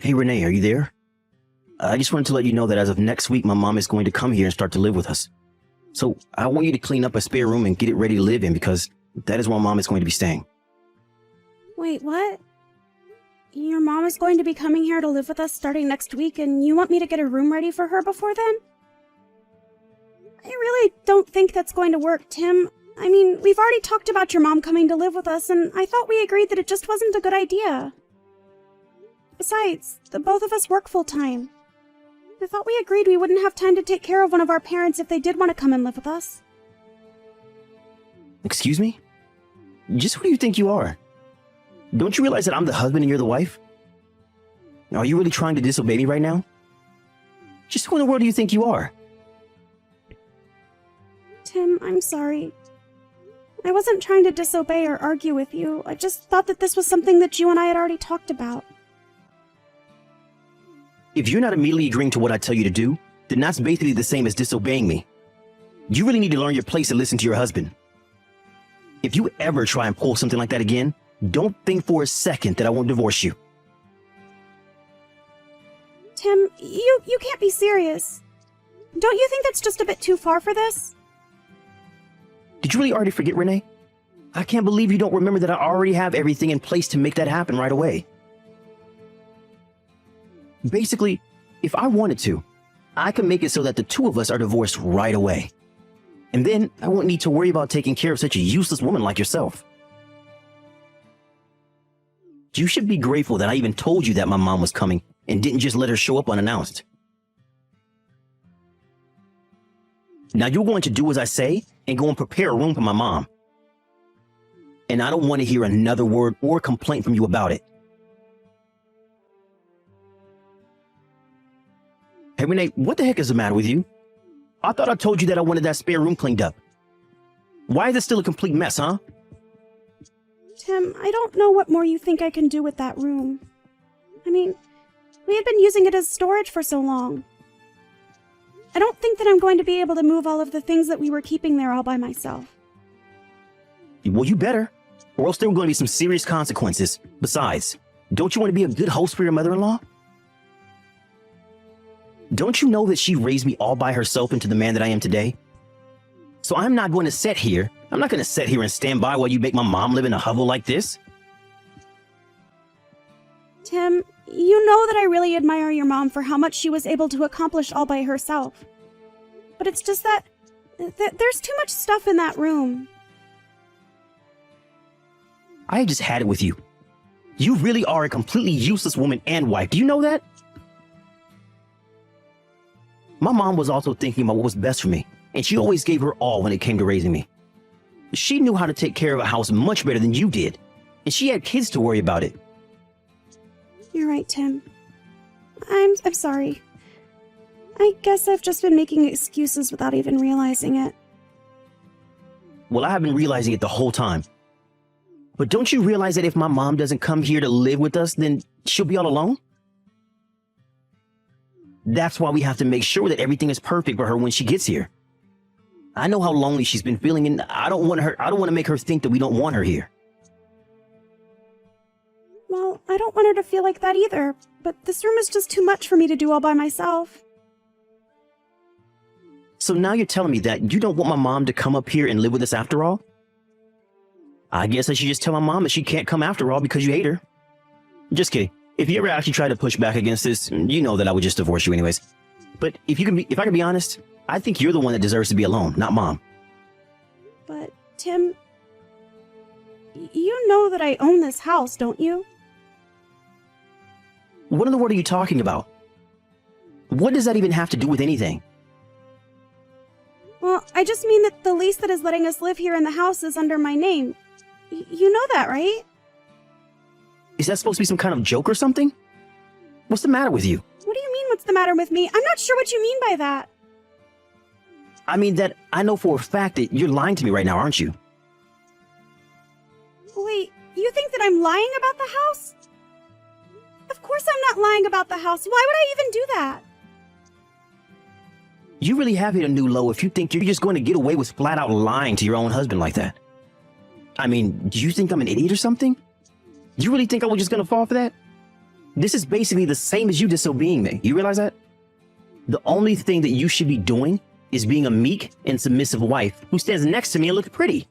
Hey Renee, are you there? I just wanted to let you know that as of next week, my mom is going to come here and start to live with us. So I want you to clean up a spare room and get it ready to live in because that is where mom is going to be staying. Wait, what? Your mom is going to be coming here to live with us starting next week, and you want me to get a room ready for her before then? I really don't think that's going to work, Tim. I mean, we've already talked about your mom coming to live with us, and I thought we agreed that it just wasn't a good idea. Besides, the both of us work full-time. I thought we agreed we wouldn't have time to take care of one of our parents if they did want to come and live with us. Excuse me? Just who do you think you are? Don't you realize that I'm the husband and you're the wife? Are you really trying to disobey me right now? Just who in the world do you think you are? Tim, I'm sorry. I wasn't trying to disobey or argue with you. I just thought that this was something that you and I had already talked about. If you're not immediately agreeing to what I tell you to do, then that's basically the same as disobeying me. You really need to learn your place and listen to your husband. If you ever try and pull something like that again, don't think for a second that I won't divorce you. Tim, you can't be serious. Don't you think that's just a bit too far for this? Did you really already forget, Renee? I can't believe you don't remember that I already have everything in place to make that happen right away. Basically, if I wanted to, I could make it so that the two of us are divorced right away. And then I won't need to worry about taking care of such a useless woman like yourself. You should be grateful that I even told you that my mom was coming and didn't just let her show up unannounced. Now you're going to do as I say and go and prepare a room for my mom. And I don't want to hear another word or complaint from you about it. Hey Renee, what the heck is the matter with you? I thought I told you that I wanted that spare room cleaned up. Why is it still a complete mess, huh? Tim, I don't know what more you think I can do with that room. I mean, we had been using it as storage for so long. I don't think that I'm going to be able to move all of the things that we were keeping there all by myself. Well, you better, or else there are going to be some serious consequences. Besides, don't you want to be a good host for your mother-in-law? Don't you know that she raised me all by herself into the man that I am today? So I'm not going to sit here and stand by while you make my mom live in a hovel like this. Tim, you know that I really admire your mom for how much she was able to accomplish all by herself. But it's just that there's too much stuff in that room. I just had it with you. You really are a completely useless woman and wife. Do you know that? My mom was also thinking about what was best for me, and she always gave her all when it came to raising me. She knew how to take care of a house much better than you did, and she had kids to worry about it. You're right, Tim. I'm sorry. I guess I've just been making excuses without even realizing it. Well, I have been realizing it the whole time. But don't you realize that if my mom doesn't come here to live with us, then she'll be all alone? That's why we have to make sure that everything is perfect for her when she gets here. I know how lonely she's been feeling, and I don't want to make her think that we don't want her here. Well, I don't want her to feel like that either, but this room is just too much for me to do all by myself. So now you're telling me that you don't want my mom to come up here and live with us after all? I guess I should just tell my mom that she can't come after all because you hate her. Just kidding. If you ever actually try to push back against this, you know that I would just divorce you anyways. But if I can be honest, I think you're the one that deserves to be alone, not mom. But, Tim, you know that I own this house, don't you? What in the world are you talking about? What does that even have to do with anything? Well, I just mean that the lease that is letting us live here in the house is under my name. You know that, right? Is that supposed to be some kind of joke or something? What's the matter with you? What do you mean, what's the matter with me? I'm not sure what you mean by that. I mean that I know for a fact that you're lying to me right now, aren't you? Wait, you think that I'm lying about the house? Of course I'm not lying about the house. Why would I even do that? You really have hit a new low if you think you're just going to get away with flat out lying to your own husband like that. I mean, do you think I'm an idiot or something? You really think I was just going to fall for that? This is basically the same as you disobeying me. You realize that? The only thing that you should be doing is being a meek and submissive wife who stands next to me and looks pretty.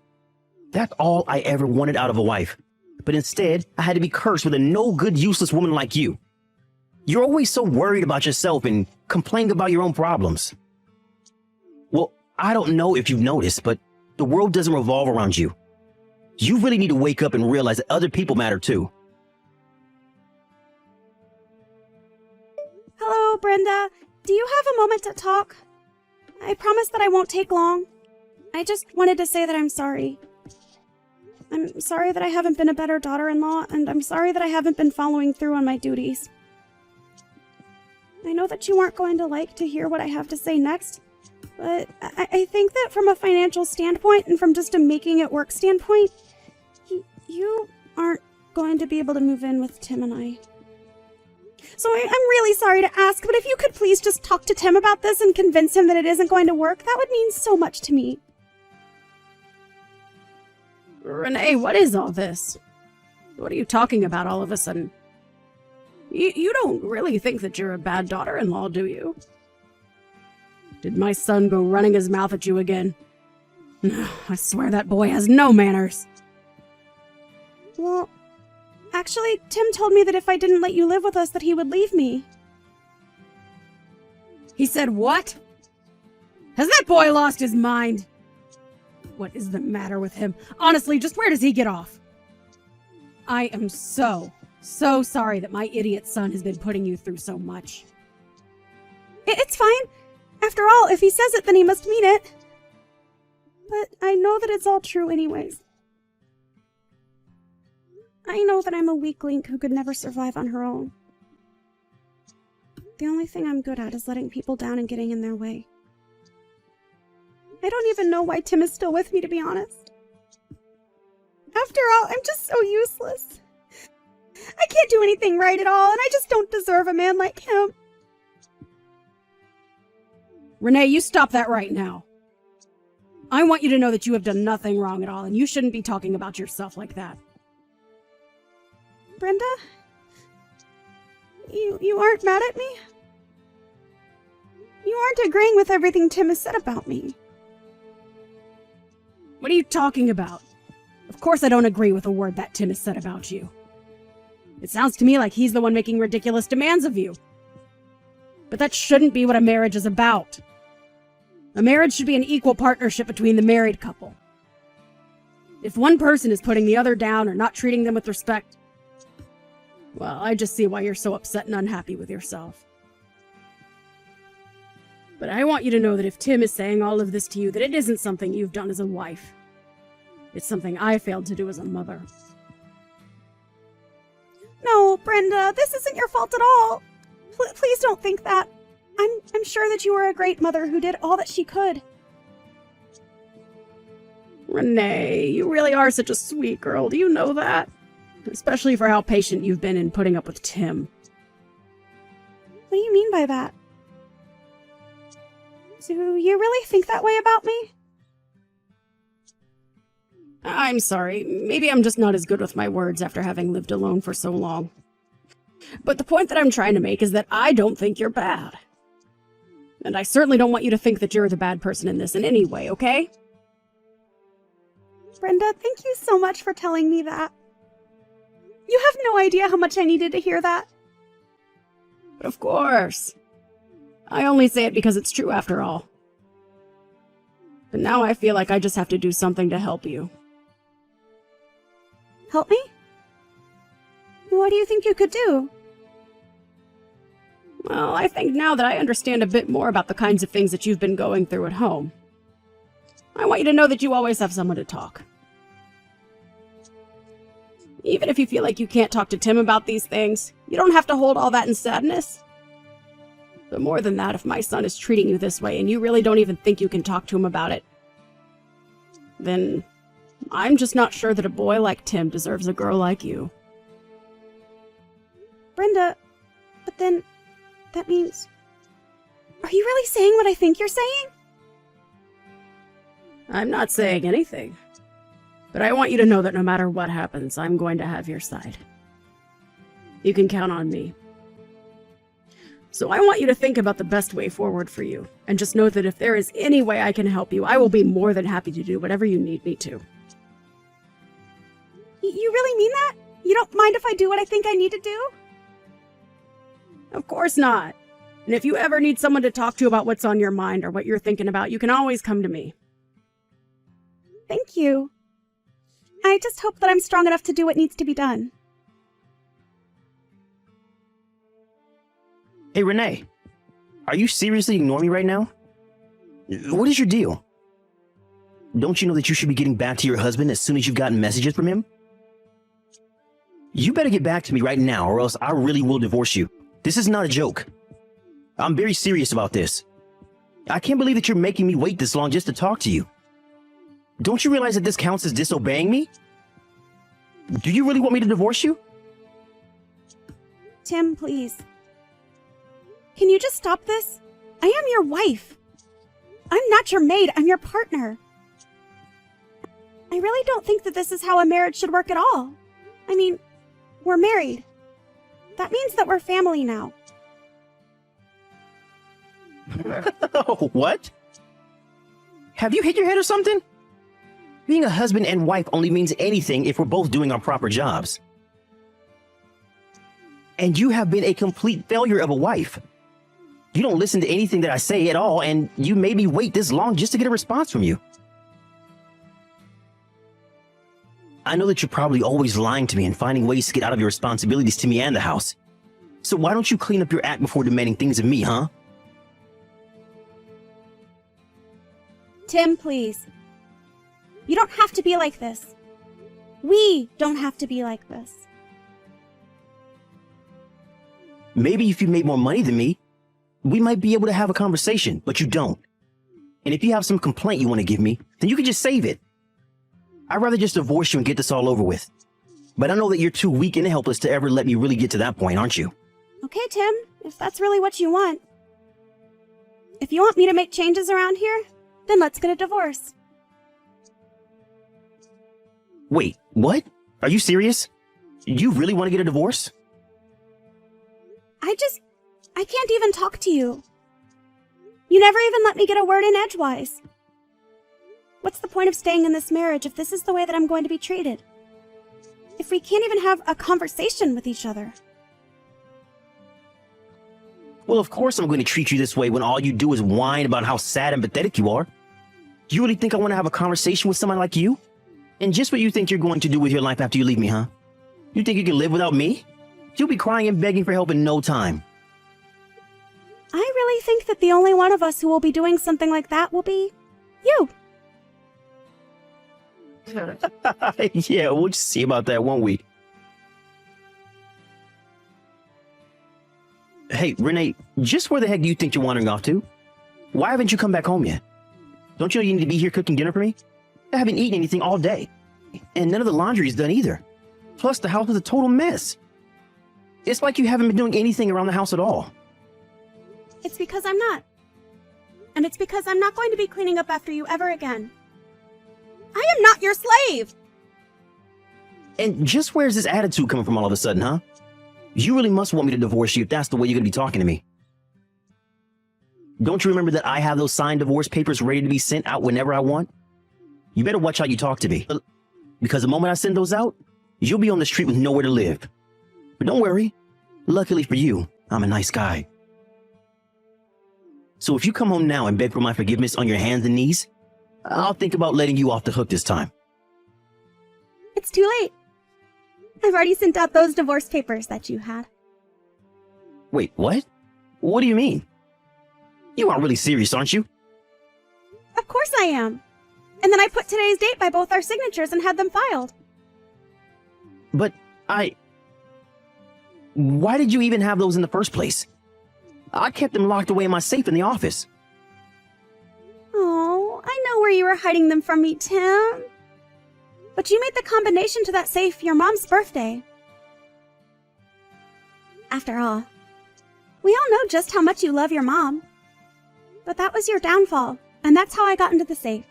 That's all I ever wanted out of a wife. But instead, I had to be cursed with a no-good, useless woman like you. You're always so worried about yourself and complaining about your own problems. Well, I don't know if you've noticed, but the world doesn't revolve around you. You really need to wake up and realize that other people matter too. Hello, Brenda. Do you have a moment to talk? I promise that I won't take long. I just wanted to say that I'm sorry. I'm sorry that I haven't been a better daughter-in-law, and I'm sorry that I haven't been following through on my duties. I know that you aren't going to like to hear what I have to say next, but I think that from a financial standpoint and from just a making it work standpoint, you aren't going to be able to move in with Tim and I. So I'm really sorry to ask, but if you could please just talk to Tim about this and convince him that it isn't going to work, that would mean so much to me. Renee, what is all this? What are you talking about all of a sudden? You don't really think that you're a bad daughter-in-law, do you? Did my son go running his mouth at you again? I swear that boy has no manners. Well, actually, Tim told me that if I didn't let you live with us, that he would leave me. He said what? Has that boy lost his mind? What is the matter with him? Honestly, just where does he get off? I am so sorry that my idiot son has been putting you through so much. It's fine. After all, if he says it, then he must mean it. But I know that it's all true anyways. I know that I'm a weak link who could never survive on her own. The only thing I'm good at is letting people down and getting in their way. I don't even know why Tim is still with me, to be honest. After all, I'm just so useless. I can't do anything right at all, and I just don't deserve a man like him. Renee, you stop that right now. I want you to know that you have done nothing wrong at all, and you shouldn't be talking about yourself like that. Brenda? You aren't mad at me? You aren't agreeing with everything Tim has said about me. What are you talking about? Of course I don't agree with a word that Tim has said about you. It sounds to me like he's the one making ridiculous demands of you. But that shouldn't be what a marriage is about. A marriage should be an equal partnership between the married couple. If one person is putting the other down or not treating them with respect, well, I just see why you're so upset and unhappy with yourself. But I want you to know that if Tim is saying all of this to you, that it isn't something you've done as a wife. It's something I failed to do as a mother. No, Brenda, this isn't your fault at all. Please don't think that. I'm sure that you were a great mother who did all that she could. Renee, you really are such a sweet girl. Do you know that? Especially for how patient you've been in putting up with Tim. What do you mean by that? Do you really think that way about me? I'm sorry. Maybe I'm just not as good with my words after having lived alone for so long. But the point that I'm trying to make is that I don't think you're bad. And I certainly don't want you to think that you're the bad person in this in any way, okay? Brenda, thank you so much for telling me that. You have no idea how much I needed to hear that. But of course. I only say it because it's true after all. But now I feel like I just have to do something to help you. Help me? What do you think you could do? Well, I think now that I understand a bit more about the kinds of things that you've been going through at home, I want you to know that you always have someone to talk. Even if you feel like you can't talk to Tim about these things, you don't have to hold all that in sadness. But more than that, if my son is treating you this way and you really don't even think you can talk to him about it, then I'm just not sure that a boy like Tim deserves a girl like you. Brenda, but then that means... Are you really saying what I think you're saying? I'm not saying anything. But I want you to know that no matter what happens, I'm going to have your side. You can count on me. So I want you to think about the best way forward for you, and just know that if there is any way I can help you, I will be more than happy to do whatever you need me to. You really mean that? You don't mind if I do what I think I need to do? Of course not. And if you ever need someone to talk to about what's on your mind or what you're thinking about, you can always come to me. Thank you. I just hope that I'm strong enough to do what needs to be done. Hey, Renee, are you seriously ignoring me right now? What is your deal? Don't you know that you should be getting back to your husband as soon as you've gotten messages from him? You better get back to me right now, or else I really will divorce you. This is not a joke. I'm very serious about this. I can't believe that you're making me wait this long just to talk to you. Don't you realize that this counts as disobeying me? Do you really want me to divorce you? Tim, please. Can you just stop this? I am your wife. I'm not your maid, I'm your partner. I really don't think that this is how a marriage should work at all. I mean, we're married. That means that we're family now. What? Have you hit your head or something? Being a husband and wife only means anything if we're both doing our proper jobs. And you have been a complete failure of a wife. You don't listen to anything that I say at all, and you made me wait this long just to get a response from you. I know that you're probably always lying to me and finding ways to get out of your responsibilities to me and the house. So why don't you clean up your act before demanding things of me, huh? Tim, please. You don't have to be like this. We don't have to be like this. Maybe if you made more money than me, we might be able to have a conversation, but you don't. And if you have some complaint you want to give me, then you can just save it. I'd rather just divorce you and get this all over with. But I know that you're too weak and helpless to ever let me really get to that point, aren't you? Okay, Tim, if that's really what you want. If you want me to make changes around here, then let's get a divorce. Wait, what? Are you serious? You really want to get a divorce? I can't even talk to you. You never even let me get a word in edgewise. What's the point of staying in this marriage if this is the way that I'm going to be treated? If we can't even have a conversation with each other? Well, of course I'm going to treat you this way when all you do is whine about how sad and pathetic you are. Do you really think I want to have a conversation with someone like you? And just what you think you're going to do with your life after you leave me, huh? You think you can live without me? You'll be crying and begging for help in no time. I really think that the only one of us who will be doing something like that will be you. Yeah, we'll just see about that, won't we? Hey, Renee, just where the heck do you think you're wandering off to? Why haven't you come back home yet? Don't you know you need to be here cooking dinner for me? I haven't eaten anything all day. And none of the laundry is done either. Plus, the house is a total mess. It's like you haven't been doing anything around the house at all. It's because I'm not. And it's because I'm not going to be cleaning up after you ever again. I am not your slave! And just where's this attitude coming from all of a sudden, huh? You really must want me to divorce you if that's the way you're going to be talking to me. Don't you remember that I have those signed divorce papers ready to be sent out whenever I want? You better watch how you talk to me. Because the moment I send those out, you'll be on the street with nowhere to live. But don't worry. Luckily for you, I'm a nice guy. So if you come home now and beg for my forgiveness on your hands and knees, I'll think about letting you off the hook this time. It's too late. I've already sent out those divorce papers that you had. Wait, what? What do you mean? You aren't really serious, aren't you? Of course I am. And then I put today's date by both our signatures and had them filed. But why did you even have those in the first place? I kept them locked away in my safe in the office. Oh, I know where you were hiding them from me, Tim. But you made the combination to that safe your mom's birthday. After all, we all know just how much you love your mom. But that was your downfall, and that's how I got into the safe.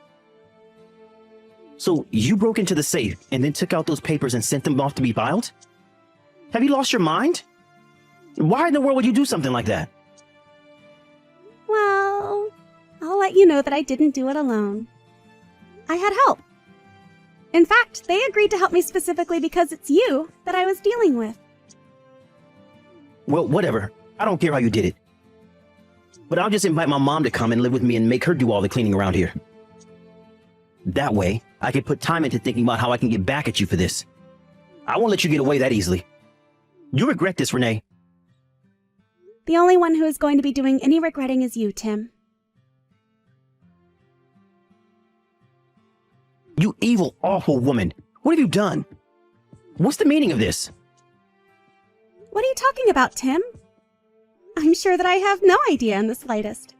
So you broke into the safe and then took out those papers and sent them off to be filed? Have you lost your mind? Why in the world would you do something like that? Well, I'll let you know that I didn't do it alone. I had help. In fact, they agreed to help me specifically because it's you that I was dealing with. Well, whatever. I don't care how you did it. But I'll just invite my mom to come and live with me and make her do all the cleaning around here. That way, I can put time into thinking about how I can get back at you for this. I won't let you get away that easily. You regret this, Renee. The only one who is going to be doing any regretting is you, Tim. You evil, awful woman. What have you done? What's the meaning of this? What are you talking about, Tim? I'm sure that I have no idea in the slightest.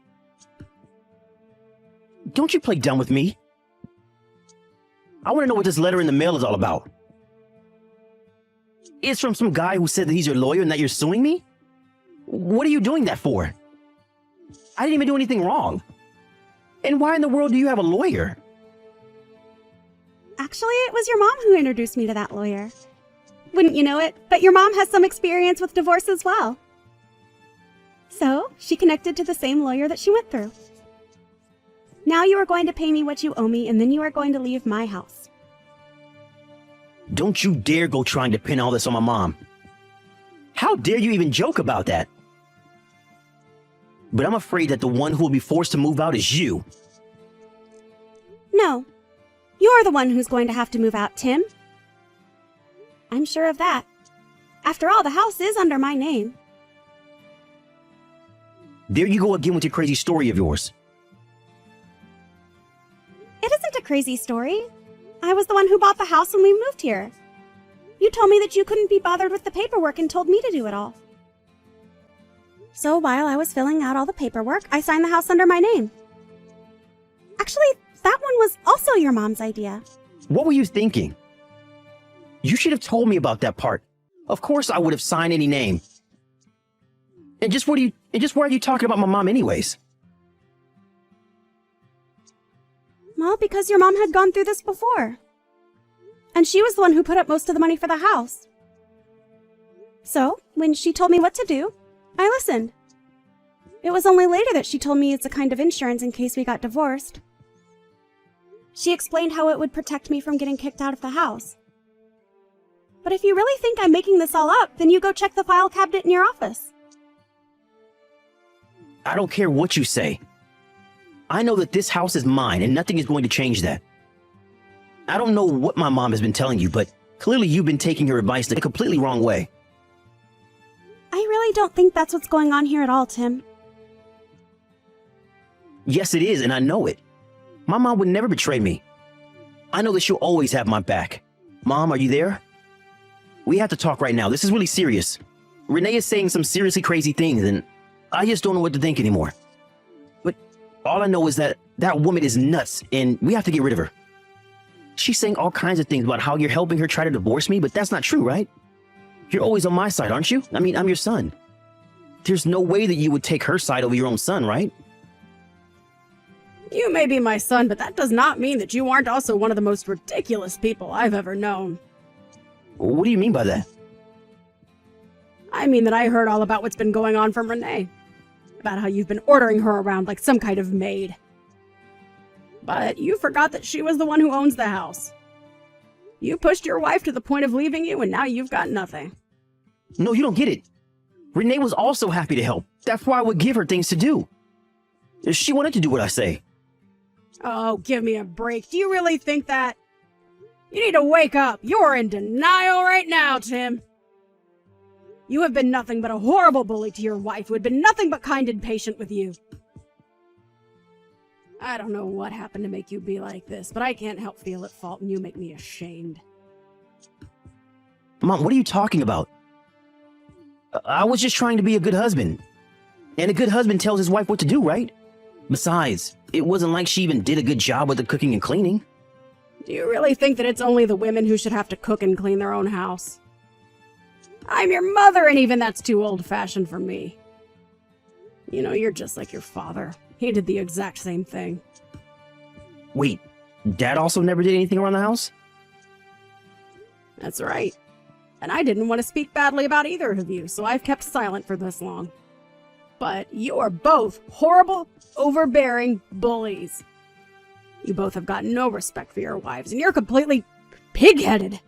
Don't you play dumb with me. I want to know what this letter in the mail is all about. It's from some guy who said that he's your lawyer and that you're suing me? What are you doing that for? I didn't even do anything wrong. And why in the world do you have a lawyer? Actually, it was your mom who introduced me to that lawyer. Wouldn't you know it, but your mom has some experience with divorce as well. So, she connected to the same lawyer that she went through. Now you are going to pay me what you owe me, and then you are going to leave my house. Don't you dare go trying to pin all this on my mom. How dare you even joke about that? But I'm afraid that the one who will be forced to move out is you. No, you're the one who's going to have to move out, Tim. I'm sure of that. After all, the house is under my name. There you go again with your crazy story of yours. It isn't a crazy story. I was the one who bought the house when we moved here. You told me that you couldn't be bothered with the paperwork and told me to do it all. So while I was filling out all the paperwork, I signed the house under my name. Actually, that one was also your mom's idea. What were you thinking? You should have told me about that part. Of course I would have signed any name. And just why are you talking about my mom anyways? Well, because your mom had gone through this before. And she was the one who put up most of the money for the house. So, when she told me what to do, I listened. It was only later that she told me it's a kind of insurance in case we got divorced. She explained how it would protect me from getting kicked out of the house. But if you really think I'm making this all up, then you go check the file cabinet in your office. I don't care what you say. I know that this house is mine and nothing is going to change that. I don't know what my mom has been telling you, but clearly you've been taking her advice the completely wrong way. I really don't think that's what's going on here at all, Tim. Yes, it is, and I know it. My mom would never betray me. I know that she'll always have my back. Mom, are you there? We have to talk right now. This is really serious. Renee is saying some seriously crazy things, and I just don't know what to think anymore. But all I know is that that woman is nuts, and we have to get rid of her. She's saying all kinds of things about how you're helping her try to divorce me, but that's not true, right? You're always on my side, aren't you? I mean, I'm your son. There's no way that you would take her side over your own son, right? You may be my son, but that does not mean that you aren't also one of the most ridiculous people I've ever known. What do you mean by that? I mean that I heard all about what's been going on from Renee. About how you've been ordering her around like some kind of maid. But you forgot that she was the one who owns the house. You pushed your wife to the point of leaving you, and now you've got nothing. No, you don't get it. Renee was also happy to help. That's why I would give her things to do. She wanted to do what I say. Oh, give me a break. Do you really think that? You need to wake up. You're in denial right now, Tim. You have been nothing but a horrible bully to your wife, who had been nothing but kind and patient with you. I don't know what happened to make you be like this, but I can't help feel at fault, and you make me ashamed. Mom, what are you talking about? I was just trying to be a good husband. And a good husband tells his wife what to do, right? Besides, it wasn't like she even did a good job with the cooking and cleaning. Do you really think that it's only the women who should have to cook and clean their own house? I'm your mother, and even that's too old-fashioned for me. You know, you're just like your father. He did the exact same thing. Wait, Dad also never did anything around the house? That's right. And I didn't want to speak badly about either of you, so I've kept silent for this long. But you are both horrible, overbearing bullies. You both have got no respect for your wives, and you're completely pig-headed.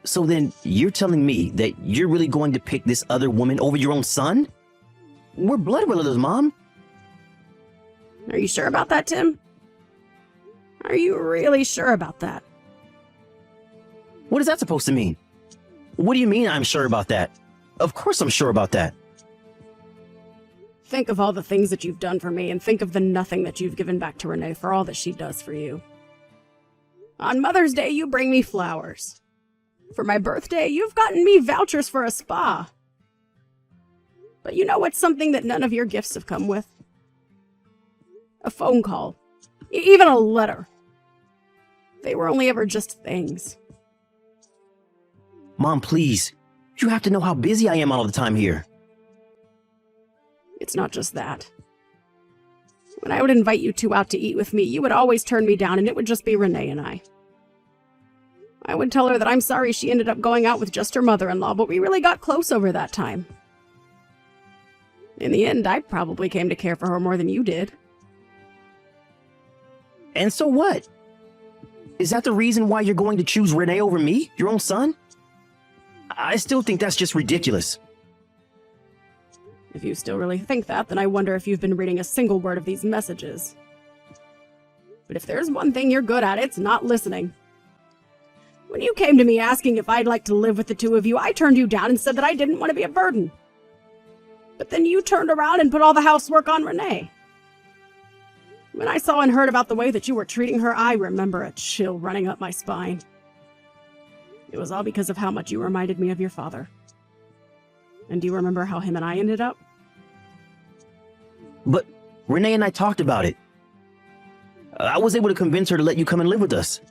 So then you're telling me that you're really going to pick this other woman over your own son? We're blood relatives, Mom. Are you sure about that, Tim? Are you really sure about that? What is that supposed to mean? What do you mean I'm sure about that? Of course I'm sure about that. Think of all the things that you've done for me, and think of the nothing that you've given back to Renee for all that she does for you. On Mother's Day, you bring me flowers. For my birthday, you've gotten me vouchers for a spa. But you know what's something that none of your gifts have come with? A phone call. Even a letter. They were only ever just things. Mom, please. You have to know how busy I am all the time here. It's not just that. When I would invite you two out to eat with me, you would always turn me down, and it would just be Renee and I. I would tell her that I'm sorry she ended up going out with just her mother-in-law, but we really got close over that time. In the end, I probably came to care for her more than you did. And so what? Is that the reason why you're going to choose Renee over me, your own son? I still think that's just ridiculous. If you still really think that, then I wonder if you've been reading a single word of these messages. But if there's one thing you're good at, it's not listening. When you came to me asking if I'd like to live with the two of you, I turned you down and said that I didn't want to be a burden. But then you turned around and put all the housework on Renee. When I saw and heard about the way that you were treating her, I remember a chill running up my spine. It was all because of how much you reminded me of your father. And do you remember how him and I ended up? But Renee and I talked about it. I was able to convince her to let you come and live with us.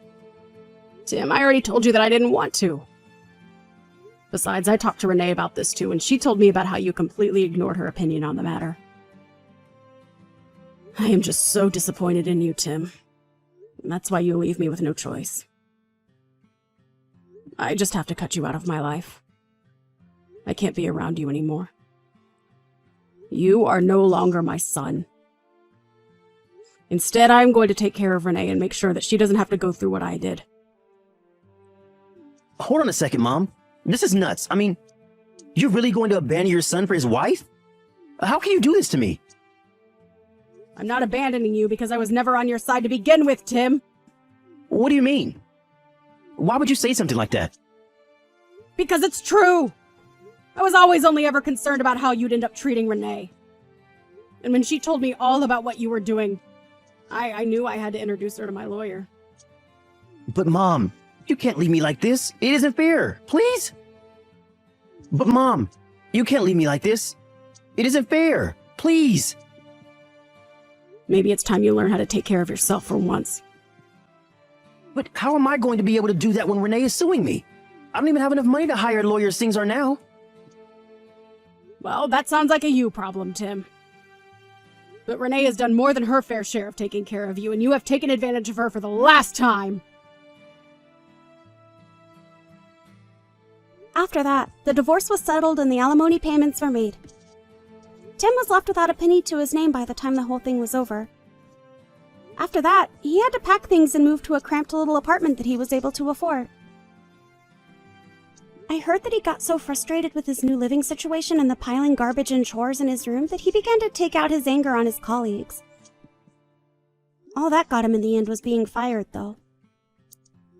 Tim, I already told you that I didn't want to. Besides, I talked to Renee about this too, and she told me about how you completely ignored her opinion on the matter. I am just so disappointed in you, Tim. And that's why you leave me with no choice. I just have to cut you out of my life. I can't be around you anymore. You are no longer my son. Instead, I'm going to take care of Renee and make sure that she doesn't have to go through what I did. Hold on a second, Mom. This is nuts. I mean, you're really going to abandon your son for his wife? How can you do this to me? I'm not abandoning you because I was never on your side to begin with, Tim. What do you mean? Why would you say something like that? Because it's true. I was always only ever concerned about how you'd end up treating Renee. And when she told me all about what you were doing, I knew I had to introduce her to my lawyer. But Mom, you can't leave me like this. It isn't fair. Please? But Mom, you can't leave me like this. It isn't fair. Please. Maybe it's time you learn how to take care of yourself for once. But how am I going to be able to do that when Renee is suing me? I don't even have enough money to hire a lawyer as things are now. Well, that sounds like a you problem, Tim. But Renee has done more than her fair share of taking care of you, and you have taken advantage of her for the last time. After that, the divorce was settled and the alimony payments were made. Tim was left without a penny to his name by the time the whole thing was over. After that, he had to pack things and move to a cramped little apartment that he was able to afford. I heard that he got so frustrated with his new living situation and the piling garbage and chores in his room that he began to take out his anger on his colleagues. All that got him in the end was being fired, though.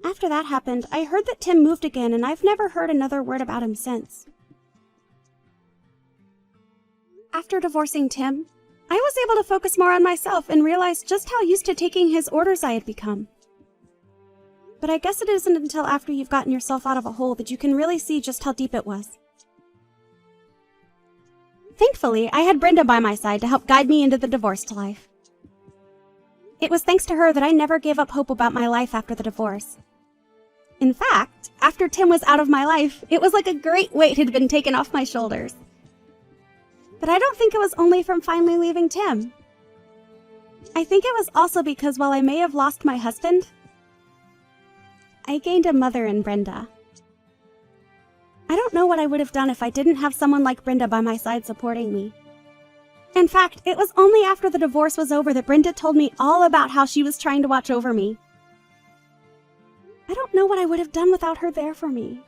After that happened, I heard that Tim moved again, and I've never heard another word about him since. After divorcing Tim, I was able to focus more on myself and realize just how used to taking his orders I had become. But I guess it isn't until after you've gotten yourself out of a hole that you can really see just how deep it was. Thankfully, I had Brenda by my side to help guide me into the divorced life. It was thanks to her that I never gave up hope about my life after the divorce. In fact, after Tim was out of my life, it was like a great weight had been taken off my shoulders. But I don't think it was only from finally leaving Tim. I think it was also because while I may have lost my husband, I gained a mother in Brenda. I don't know what I would have done if I didn't have someone like Brenda by my side supporting me. In fact, it was only after the divorce was over that Brenda told me all about how she was trying to watch over me. I don't know what I would have done without her there for me.